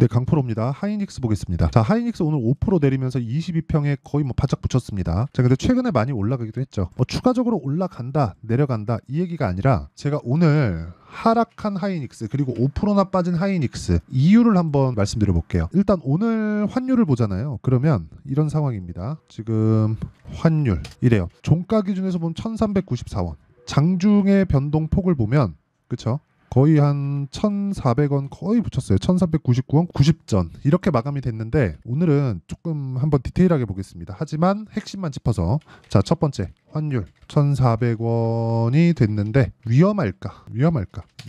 네, 강프로입니다. 하이닉스 보겠습니다. 자, 하이닉스 오늘 5% 내리면서 22평에 거의 뭐 바짝 붙였습니다. 자, 근데 최근에 많이 올라가기도 했죠. 뭐 추가적으로 올라간다, 내려간다 이 얘기가 아니라 제가 오늘 하락한 하이닉스 그리고 5%나 빠진 하이닉스 이유를 한번 말씀드려 볼게요. 일단 오늘 환율을 보잖아요. 그러면 이런 상황입니다. 지금 환율 이래요. 종가 기준에서 보면 1394원. 장중의 변동폭을 보면 그쵸? 거의 한 1,400원 거의 붙였어요. 1,399원 90전 이렇게 마감이 됐는데 오늘은 조금 한번 디테일하게 보겠습니다. 하지만 핵심만 짚어서 자, 첫 번째 환율 1,400원이 됐는데 위험할까?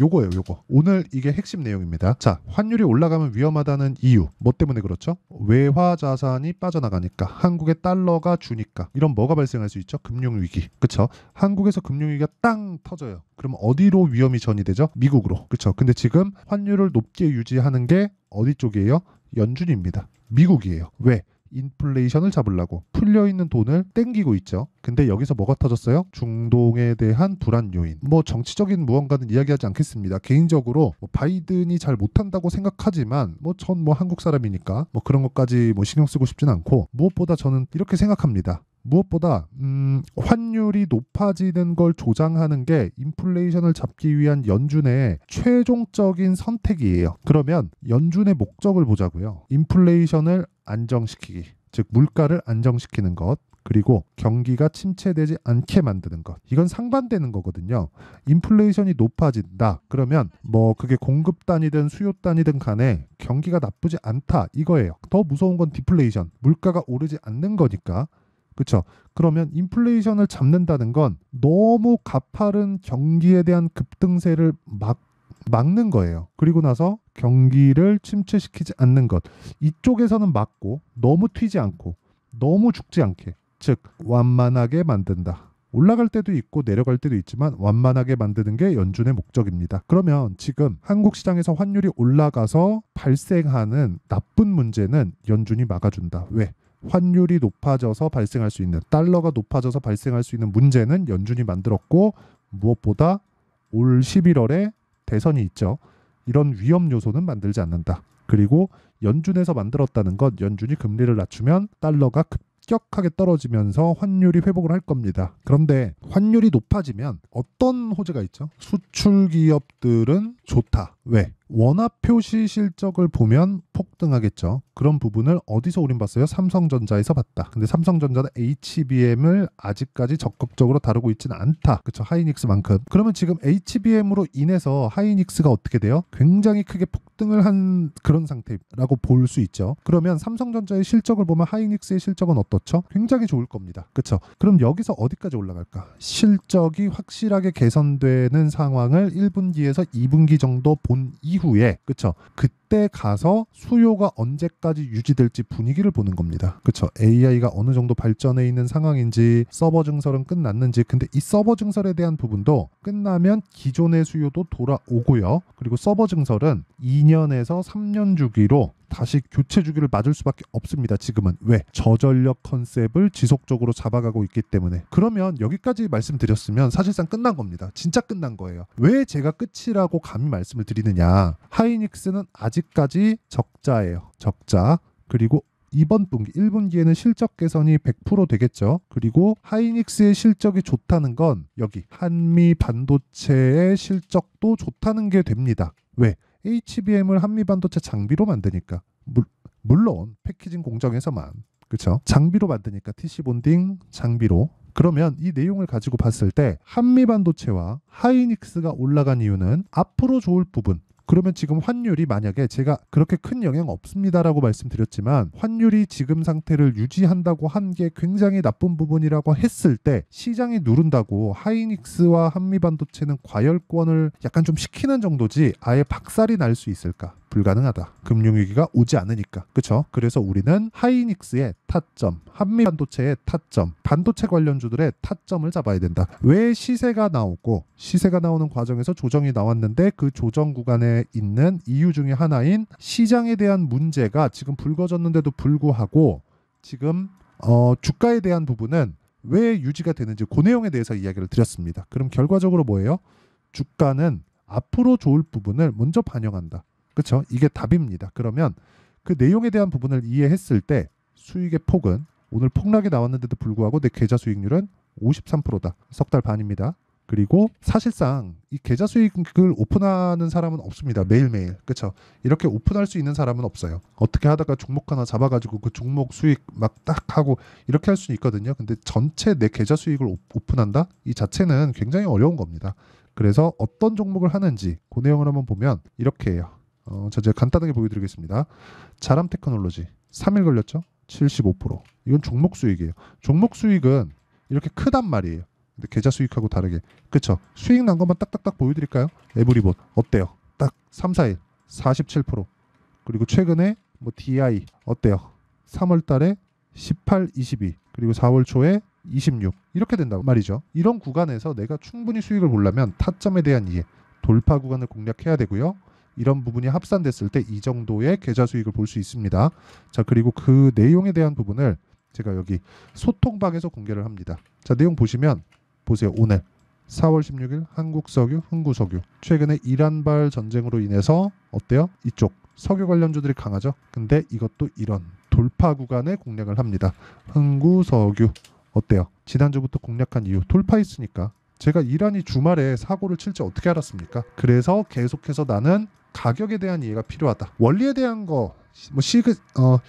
요거예요. 요거. 오늘 이게 핵심 내용입니다. 자, 환율이 올라가면 위험하다는 이유 뭐 때문에 그렇죠? 외화 자산이 빠져나가니까 한국의 달러가 주니까 이런 뭐가 발생할 수 있죠? 금융위기. 그쵸? 한국에서 금융위기가 땅 터져요. 그럼 어디로 위험이 전이되죠? 미국으로. 그쵸? 근데 지금 환율을 높게 유지하는 게 어디 쪽이에요? 연준입니다. 미국이에요. 왜? 인플레이션을 잡으려고 풀려있는 돈을 땡기고 있죠. 근데 여기서 뭐가 터졌어요? 중동에 대한 불안 요인. 뭐 정치적인 무언가는 이야기하지 않겠습니다. 개인적으로 뭐 바이든이 잘 못한다고 생각하지만 뭐 전 뭐 한국 사람이니까 뭐 그런 것까지 뭐 신경 쓰고 싶진 않고 무엇보다 저는 이렇게 생각합니다. 무엇보다 환율이 높아지는 걸 조장하는 게 인플레이션을 잡기 위한 연준의 최종적인 선택이에요. 그러면 연준의 목적을 보자고요. 인플레이션을 안정시키기, 즉 물가를 안정시키는 것, 그리고 경기가 침체되지 않게 만드는 것. 이건 상반되는 거거든요. 인플레이션이 높아진다. 그러면 뭐 그게 공급 단위든 수요 단위든 간에 경기가 나쁘지 않다 이거예요. 더 무서운 건 디플레이션. 물가가 오르지 않는 거니까. 그렇죠. 그러면 인플레이션을 잡는다는 건 너무 가파른 경기에 대한 급등세를 막는 거예요. 그리고 나서 경기를 침체시키지 않는 것. 이쪽에서는 막고 너무 튀지 않고 너무 죽지 않게. 즉 완만하게 만든다. 올라갈 때도 있고 내려갈 때도 있지만 완만하게 만드는 게 연준의 목적입니다. 그러면 지금 한국 시장에서 환율이 올라가서 발생하는 나쁜 문제는 연준이 막아준다. 왜? 환율이 높아져서 발생할 수 있는 달러가 높아져서 발생할 수 있는 문제는 연준이 만들었고 무엇보다 올 11월에 대선이 있죠. 이런 위험 요소는 만들지 않는다. 그리고 연준에서 만들었다는 건 연준이 금리를 낮추면 달러가 급격하게 떨어지면서 환율이 회복을 할 겁니다. 그런데 환율이 높아지면 어떤 호재가 있죠? 수출 기업들은 좋다. 왜? 원화 표시 실적을 보면 폭등하겠죠. 그런 부분을 어디서 우린 봤어요? 삼성전자에서 봤다. 근데 삼성전자는 HBM을 아직까지 적극적으로 다루고 있지는 않다. 그쵸? 하이닉스만큼. 그러면 지금 HBM으로 인해서 하이닉스가 어떻게 돼요? 굉장히 크게 폭등을 한 그런 상태라고 볼 수 있죠. 그러면 삼성전자의 실적을 보면 하이닉스의 실적은 어떻죠? 굉장히 좋을 겁니다. 그쵸? 그럼 여기서 어디까지 올라갈까? 실적이 확실하게 개선되는 상황을 1분기에서 2분기 정도 본 이후에 그쵸? 그때 가서 수요가 언제까지 유지될지 분위기를 보는 겁니다. 그쵸? AI가 어느 정도 발전해 있는 상황인지 서버 증설은 끝났는지 근데 이 서버 증설에 대한 부분도 끝나면 기존의 수요도 돌아오고요. 그리고 서버 증설은 2년에서 3년 주기로 다시 교체 주기를 맞을 수밖에 없습니다. 지금은. 왜? 저전력 컨셉을 지속적으로 잡아가고 있기 때문에. 그러면 여기까지 말씀드렸으면 사실상 끝난 겁니다. 진짜 끝난 거예요. 왜 제가 끝이라고 감히 말씀을 드리느냐. 하이닉스는 아직까지 적자예요. 적자. 그리고 이번 분기 1분기에는 실적 개선이 100% 되겠죠. 그리고 하이닉스의 실적이 좋다는 건 여기 한미 반도체의 실적도 좋다는 게 됩니다. 왜? HBM을 한미 반도체 장비로 만드니까 물론 패키징 공정에서만 그렇죠. 장비로 만드니까 TC 본딩 장비로. 그러면 이 내용을 가지고 봤을 때 한미 반도체와 하이닉스가 올라간 이유는 앞으로 좋을 부분. 그러면 지금 환율이 만약에 제가 그렇게 큰 영향 없습니다라고 말씀드렸지만 환율이 지금 상태를 유지한다고 한 게 굉장히 나쁜 부분이라고 했을 때 시장이 누른다고 하이닉스와 한미반도체는 과열권을 약간 좀 시키는 정도지 아예 박살이 날 수 있을까? 불가능하다. 금융위기가 오지 않으니까. 그쵸? 그래서 우리는 하이닉스의 타점, 한미반도체의 타점, 반도체 관련주들의 타점을 잡아야 된다. 왜 시세가 나오고 시세가 나오는 과정에서 조정이 나왔는데 그 조정 구간에 있는 이유 중에 하나인 시장에 대한 문제가 지금 불거졌는데도 불구하고 지금 주가에 대한 부분은 왜 유지가 되는지 그 내용에 대해서 이야기를 드렸습니다. 그럼 결과적으로 뭐예요? 주가는 앞으로 좋을 부분을 먼저 반영한다. 그쵸? 이게 답입니다. 그러면 그 내용에 대한 부분을 이해했을 때 수익의 폭은 오늘 폭락이 나왔는데도 불구하고 내 계좌 수익률은 53%다. 석 달 반입니다. 그리고 사실상 이 계좌 수익을 오픈하는 사람은 없습니다. 매일매일. 그쵸? 이렇게 오픈할 수 있는 사람은 없어요. 어떻게 하다가 종목 하나 잡아가지고 그 종목 수익 막 딱 하고 이렇게 할 수는 있거든요. 근데 전체 내 계좌 수익을 오픈한다? 이 자체는 굉장히 어려운 겁니다. 그래서 어떤 종목을 하는지 그 내용을 한번 보면 이렇게 해요. 제가 간단하게 보여드리겠습니다. 자람 테크놀로지 3일 걸렸죠? 75%. 이건 종목 수익이에요. 종목 수익은 이렇게 크단 말이에요. 근데 계좌 수익하고 다르게. 그쵸? 수익 난 것만 딱딱딱 보여드릴까요? 에브리봇 어때요? 딱 3, 4일 47%. 그리고 최근에 뭐 DI 어때요? 3월 달에 18, 22. 그리고 4월 초에 26. 이렇게 된다고 말이죠. 이런 구간에서 내가 충분히 수익을 보려면 타점에 대한 이해, 돌파 구간을 공략해야 되고요. 이런 부분이 합산됐을 때 이 정도의 계좌 수익을 볼 수 있습니다. 자, 그리고 그 내용에 대한 부분을 제가 여기 소통방에서 공개를 합니다. 자, 내용 보시면 보세요. 오늘 4월 16일 한국석유, 흥구석유. 최근에 이란발 전쟁으로 인해서 어때요? 이쪽 석유 관련주들이 강하죠. 근데 이것도 이런 돌파 구간에 공략을 합니다. 흥구석유 어때요? 지난주부터 공략한 이유 돌파했으니까. 제가 이란이 주말에 사고를 칠지 어떻게 알았습니까? 그래서 계속해서 나는 가격에 대한 이해가 필요하다. 원리에 대한 거, 뭐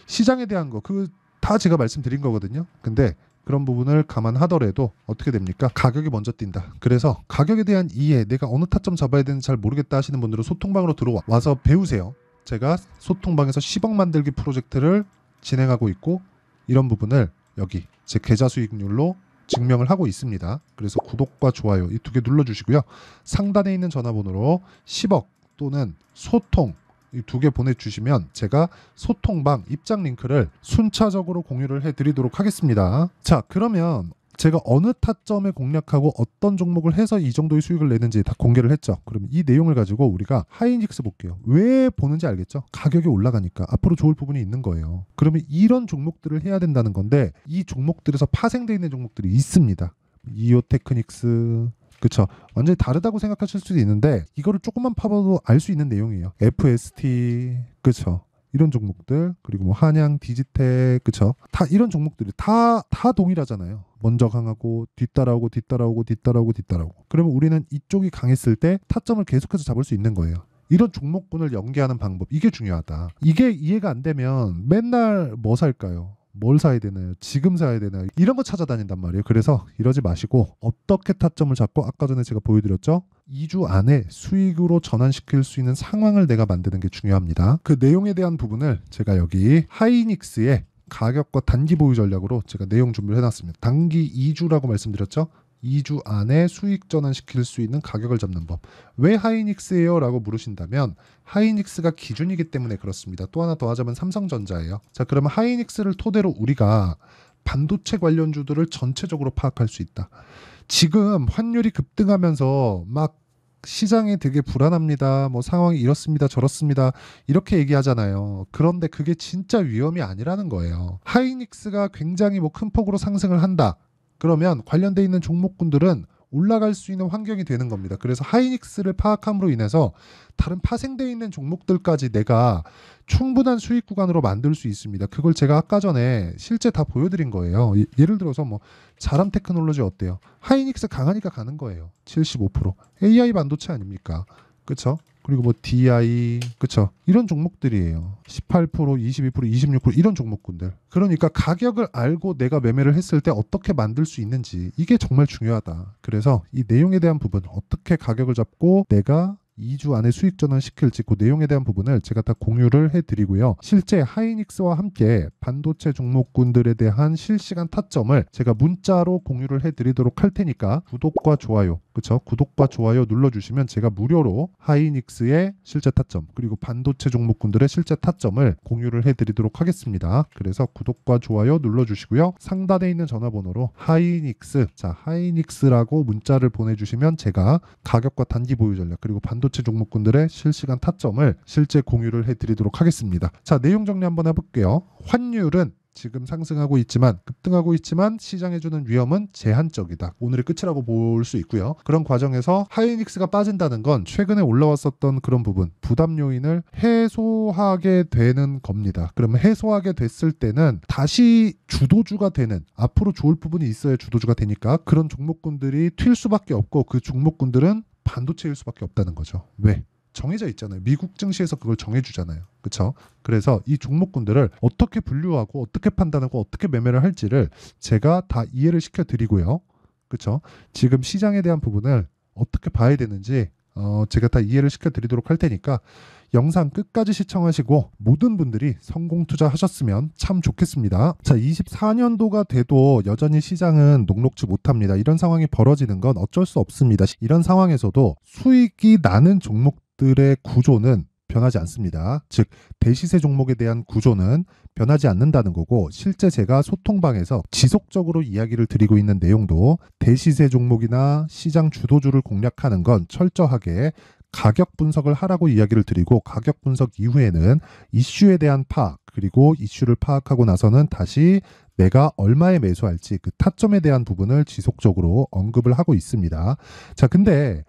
시장에 대한 거, 그 다 제가 말씀드린 거거든요. 근데 그런 부분을 감안하더라도 어떻게 됩니까? 가격이 먼저 뛴다. 그래서 가격에 대한 이해, 내가 어느 타점 잡아야 되는지 잘 모르겠다 하시는 분들은 소통방으로 들어와서 배우세요. 제가 소통방에서 10억 만들기 프로젝트를 진행하고 있고 이런 부분을 여기 제 계좌 수익률로 증명을 하고 있습니다. 그래서 구독과 좋아요 이 두 개 눌러주시고요. 상단에 있는 전화번호로 10억 또는 소통 이 두 개 보내주시면 제가 소통방 입장 링크를 순차적으로 공유를 해드리도록 하겠습니다. 자, 그러면 제가 어느 타점에 공략하고 어떤 종목을 해서 이 정도의 수익을 내는지 다 공개를 했죠. 그럼 이 내용을 가지고 우리가 하이닉스 볼게요. 왜 보는지 알겠죠? 가격이 올라가니까 앞으로 좋을 부분이 있는 거예요. 그러면 이런 종목들을 해야 된다는 건데 이 종목들에서 파생되어 있는 종목들이 있습니다. 이오테크닉스 그쵸? 완전히 다르다고 생각하실 수도 있는데 이거를 조금만 파봐도 알 수 있는 내용이에요. FST 그쵸? 이런 종목들 그리고 뭐 한양 디지텍 그쵸? 다 이런 종목들이 다 동일하잖아요. 먼저 강하고 뒤따라오고 그러면 우리는 이쪽이 강했을 때 타점을 계속해서 잡을 수 있는 거예요. 이런 종목군을 연계하는 방법 이게 중요하다. 이게 이해가 안 되면 맨날 뭐 살까요? 뭘 사야 되나요? 지금 사야 되나요? 이런 거 찾아다닌단 말이에요. 그래서 이러지 마시고 어떻게 타점을 잡고 아까 전에 제가 보여드렸죠? 2주 안에 수익으로 전환시킬 수 있는 상황을 내가 만드는 게 중요합니다. 그 내용에 대한 부분을 제가 여기 하이닉스의 가격과 단기 보유 전략으로 제가 내용 준비를 해놨습니다. 단기 2주라고 말씀드렸죠? 2주 안에 수익 전환시킬 수 있는 가격을 잡는 법. 왜 하이닉스예요? 라고 물으신다면 하이닉스가 기준이기 때문에 그렇습니다. 또 하나 더 하자면 삼성전자예요. 자, 그러면 하이닉스를 토대로 우리가 반도체 관련주들을 전체적으로 파악할 수 있다. 지금 환율이 급등하면서 막 시장이 되게 불안합니다. 뭐 상황이 이렇습니다. 저렇습니다. 이렇게 얘기하잖아요. 그런데 그게 진짜 위험이 아니라는 거예요. 하이닉스가 굉장히 뭐 큰 폭으로 상승을 한다. 그러면 관련돼 있는 종목군들은 올라갈 수 있는 환경이 되는 겁니다. 그래서 하이닉스를 파악함으로 인해서 다른 파생되어 있는 종목들까지 내가 충분한 수익 구간으로 만들 수 있습니다. 그걸 제가 아까 전에 실제 다 보여드린 거예요. 예를 들어서 뭐 자람 테크놀로지 어때요? 하이닉스 강하니까 가는 거예요. 75%. AI 반도체 아닙니까? 그쵸? 그리고 뭐 DI 그쵸? 이런 종목들이에요. 18%, 22%, 26% 이런 종목군들. 그러니까 가격을 알고 내가 매매를 했을 때 어떻게 만들 수 있는지 이게 정말 중요하다. 그래서 이 내용에 대한 부분 어떻게 가격을 잡고 내가 2주 안에 수익 전환시킬지 그 내용에 대한 부분을 제가 다 공유를 해드리고요. 실제 하이닉스와 함께 반도체 종목군들에 대한 실시간 타점을 제가 문자로 공유를 해드리도록 할 테니까 구독과 좋아요 그쵸? 구독과 좋아요 눌러주시면 제가 무료로 하이닉스의 실제 타점 그리고 반도체 종목군들의 실제 타점을 공유를 해드리도록 하겠습니다. 그래서 구독과 좋아요 눌러주시고요. 상단에 있는 전화번호로 하이닉스 자 하이닉스라고 문자를 보내주시면 제가 가격과 단기 보유 전략 그리고 반도체 종목군들의 실시간 타점을 실제 공유를 해드리도록 하겠습니다. 자 내용 정리 한번 해볼게요. 환율은 지금 상승하고 있지만 급등하고 있지만 시장에 주는 위험은 제한적이다. 오늘의 끝이라고 볼 수 있고요. 그런 과정에서 하이닉스가 빠진다는 건 최근에 올라왔었던 그런 부분, 부담 요인을 해소하게 되는 겁니다. 그러면 해소하게 됐을 때는 다시 주도주가 되는, 앞으로 좋을 부분이 있어야 주도주가 되니까 그런 종목군들이 튈 수밖에 없고, 그 종목군들은 반도체일 수밖에 없다는 거죠. 왜? 정해져 있잖아요. 미국 증시에서 그걸 정해주잖아요. 그렇죠? 그래서 이 종목군들을 어떻게 분류하고 어떻게 판단하고 어떻게 매매를 할지를 제가 다 이해를 시켜드리고요. 그렇죠? 지금 시장에 대한 부분을 어떻게 봐야 되는지 제가 다 이해를 시켜드리도록 할 테니까 영상 끝까지 시청하시고 모든 분들이 성공 투자하셨으면 참 좋겠습니다. 자, 24년도가 돼도 여전히 시장은 녹록지 못합니다. 이런 상황이 벌어지는 건 어쩔 수 없습니다. 이런 상황에서도 수익이 나는 종목들의 구조는 변하지 않습니다. 즉, 대시세 종목에 대한 구조는 변하지 않는다는 거고, 실제 제가 소통방에서 지속적으로 이야기를 드리고 있는 내용도 대시세 종목이나 시장 주도주를 공략하는 건 철저하게 가격 분석을 하라고 이야기를 드리고, 가격 분석 이후에는 이슈에 대한 파악, 그리고 이슈를 파악하고 나서는 다시 내가 얼마에 매수할지 그 타점에 대한 부분을 지속적으로 언급을 하고 있습니다. 자, 근데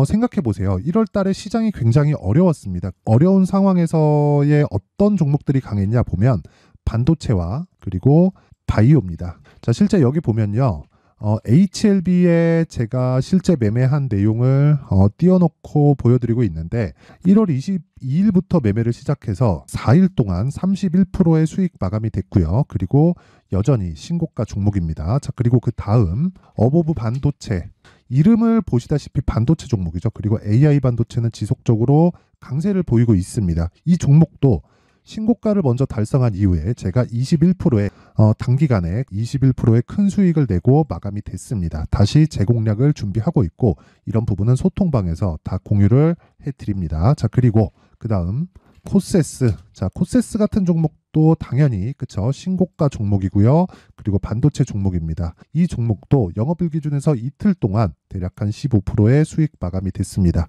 생각해 보세요. 1월 달에 시장이 굉장히 어려웠습니다. 어려운 상황에서의 어떤 종목들이 강했냐 보면 반도체와 그리고 바이오입니다. 자, 실제 여기 보면요. HLB에 제가 실제 매매한 내용을 띄워놓고 보여드리고 있는데, 1월 22일부터 매매를 시작해서 4일 동안 31%의 수익 마감이 됐고요. 그리고 여전히 신고가 종목입니다. 자, 그리고 그 다음 어보브 반도체, 이름을 보시다시피 반도체 종목이죠. 그리고 AI 반도체는 지속적으로 강세를 보이고 있습니다. 이 종목도 신고가를 먼저 달성한 이후에 제가 21%의 단기간에 21%의 큰 수익을 내고 마감이 됐습니다. 다시 재공략을 준비하고 있고, 이런 부분은 소통방에서 다 공유를 해드립니다. 자, 그리고 그 다음 코세스. 자, 코세스 같은 종목도 당연히 그쵸, 신고가 종목이고요. 그리고 반도체 종목입니다. 이 종목도 영업일 기준에서 이틀 동안 대략 한 15%의 수익 마감이 됐습니다.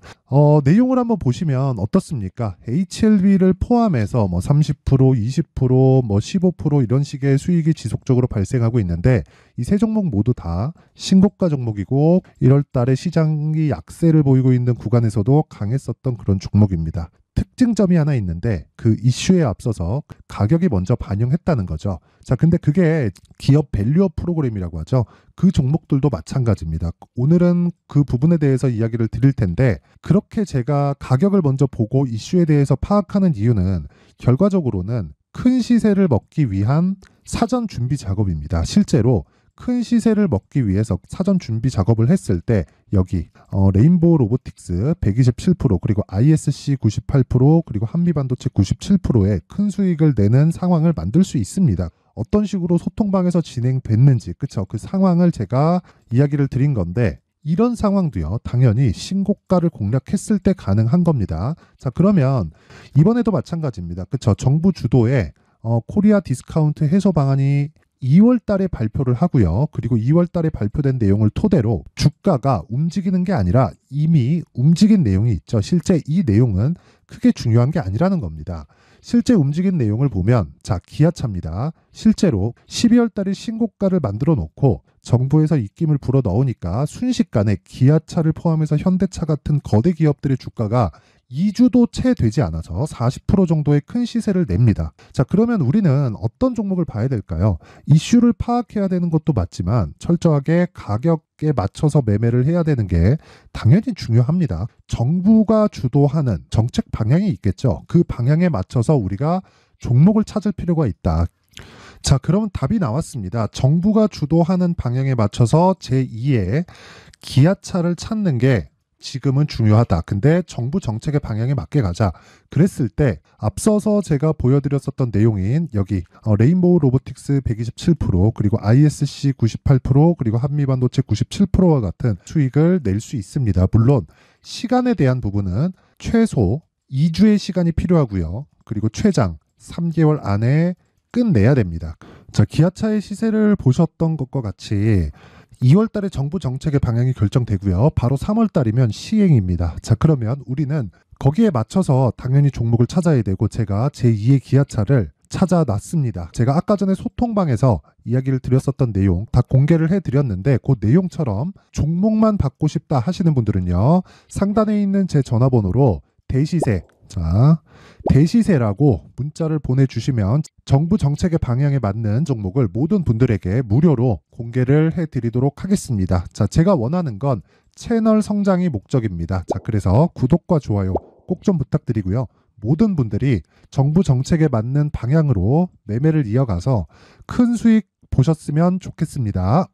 내용을 한번 보시면 어떻습니까? HLB를 포함해서 뭐 30%, 20%, 뭐 15% 이런 식의 수익이 지속적으로 발생하고 있는데, 이 세 종목 모두 다 신고가 종목이고 1월 달에 시장이 약세를 보이고 있는 구간에서도 강했었던 그런 종목입니다. 특징점이 하나 있는데, 그 이슈에 앞서서 가격이 먼저 반영했다는 거죠. 자, 근데 그게 기업 밸류업 프로그램이라고 하죠. 그 종목들도 마찬가지입니다. 오늘은 그 부분에 대해서 이야기를 드릴 텐데, 그렇게 제가 가격을 먼저 보고 이슈에 대해서 파악하는 이유는 결과적으로는 큰 시세를 먹기 위한 사전 준비 작업입니다. 실제로 큰 시세를 먹기 위해서 사전 준비 작업을 했을 때 여기 레인보우 로보틱스 127%, 그리고 ISC 98%, 그리고 한미반도체 97%의 큰 수익을 내는 상황을 만들 수 있습니다. 어떤 식으로 소통방에서 진행됐는지, 그쵸? 그 상황을 제가 이야기를 드린 건데, 이런 상황도요, 당연히 신고가를 공략했을 때 가능한 겁니다. 자, 그러면 이번에도 마찬가지입니다. 그쵸? 정부 주도의 코리아 디스카운트 해소 방안이 2월 달에 발표를 하고요. 그리고 2월 달에 발표된 내용을 토대로 주가가 움직이는 게 아니라 이미 움직인 내용이 있죠. 실제 이 내용은 크게 중요한 게 아니라는 겁니다. 실제 움직인 내용을 보면, 자, 기아차입니다. 실제로 12월 달에 신고가를 만들어 놓고 정부에서 입김을 불어 넣으니까 순식간에 기아차를 포함해서 현대차 같은 거대 기업들의 주가가 2주도 채 되지 않아서 40% 정도의 큰 시세를 냅니다. 자, 그러면 우리는 어떤 종목을 봐야 될까요? 이슈를 파악해야 되는 것도 맞지만 철저하게 가격에 맞춰서 매매를 해야 되는 게 당연히 중요합니다. 정부가 주도하는 정책 방향이 있겠죠. 그 방향에 맞춰서 우리가 종목을 찾을 필요가 있다. 자, 그러면 답이 나왔습니다. 정부가 주도하는 방향에 맞춰서 제2의 기아차를 찾는 게 지금은 중요하다. 근데 정부 정책의 방향에 맞게 가자. 그랬을 때 앞서서 제가 보여드렸었던 내용인 여기 레인보우 로보틱스 127%, 그리고 ISC 98%, 그리고 한미반도체 97%와 같은 수익을 낼 수 있습니다. 물론 시간에 대한 부분은 최소 2주의 시간이 필요하고요. 그리고 최장 3개월 안에 끝내야 됩니다. 자, 기아차의 시세를 보셨던 것과 같이 2월 달에 정부 정책의 방향이 결정되고요. 바로 3월 달이면 시행입니다. 자, 그러면 우리는 거기에 맞춰서 당연히 종목을 찾아야 되고, 제가 제2의 기아차를 찾아놨습니다. 제가 아까 전에 소통방에서 이야기를 드렸었던 내용 다 공개를 해드렸는데 그 내용처럼 종목만 받고 싶다 하시는 분들은요, 상단에 있는 제 전화번호로 대시세, 자, 대시세라고 문자를 보내주시면 정부 정책의 방향에 맞는 종목을 모든 분들에게 무료로 공개를 해드리도록 하겠습니다. 자, 제가 원하는 건 채널 성장이 목적입니다. 자, 그래서 구독과 좋아요 꼭 좀 부탁드리고요. 모든 분들이 정부 정책에 맞는 방향으로 매매를 이어가서 큰 수익 보셨으면 좋겠습니다.